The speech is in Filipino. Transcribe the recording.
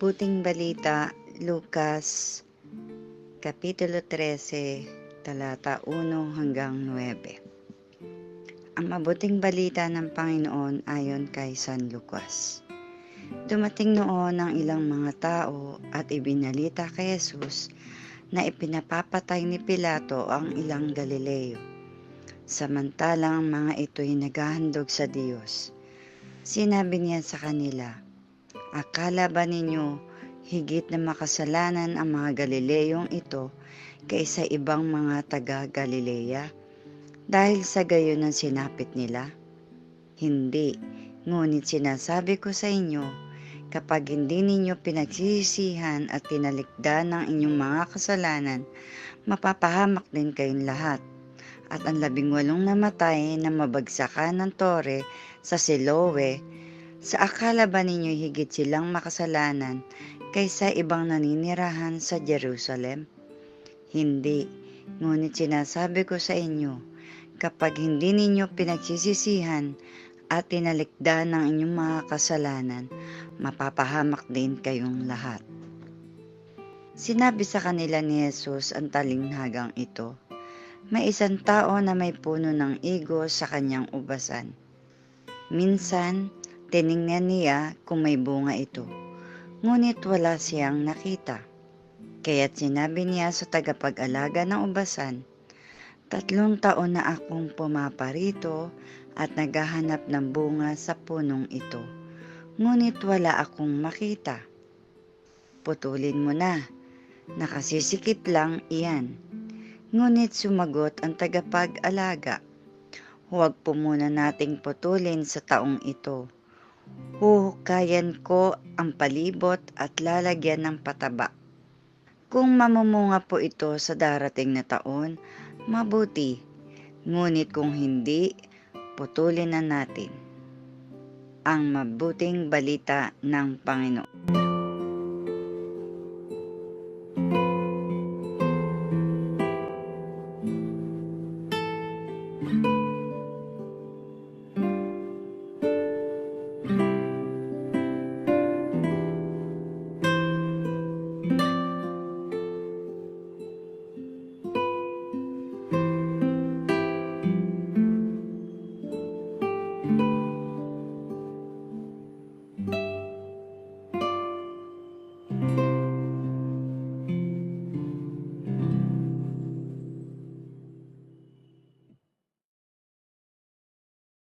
Mabuting balita, Lucas, Kapitulo 13, talata 1 hanggang 9. Ang mabuting balita ng Panginoon ayon kay San Lucas. Dumating noon ang ilang mga tao at ibinalita kay Jesus na ipinapapatay ni Pilato ang ilang Galileo. Samantalang mga ito'y naghahandog sa Diyos. Sinabi niya sa kanila, "Akala ba ninyo higit na makasalanan ang mga Galileyong ito kaysa ibang mga taga-Galilea? Dahil sa gayon ang sinapit nila? Hindi, ngunit sinasabi ko sa inyo, kapag hindi ninyo pinagsisisihan at tinalikdan ang inyong mga kasalanan, mapapahamak din kayong lahat." At ang 18 namatay na mabagsakan ng tore sa Siloe, sa akala ba ninyo higit silang makasalanan kaysa ibang naninirahan sa Jerusalem? Hindi, ngunit sinasabi ko sa inyo, kapag hindi ninyo pinagsisisihan at tinalikdan ang inyong mga kasalanan, mapapahamak din kayong lahat. Sinabi sa kanila ni Jesus ang talinghagang ito, "May isang tao na may puno ng igo sa kanyang ubasan. Minsan, tiningnan niya kung may bunga ito, ngunit wala siyang nakita. Kaya't sinabi niya sa tagapag-alaga ng ubasan, 3 taon na akong pumaparito at naghahanap ng bunga sa punong ito, ngunit wala akong makita. Putulin mo na, nakasisikip lang iyan." Ngunit sumagot ang tagapag-alaga, "Huwag po muna nating putulin sa taong ito. Huhukayan ko ang palibot at lalagyan ng pataba. Kung mamumunga po ito sa darating na taon, mabuti. Ngunit kung hindi, putulin na natin." Ang mabuting balita ng Panginoon.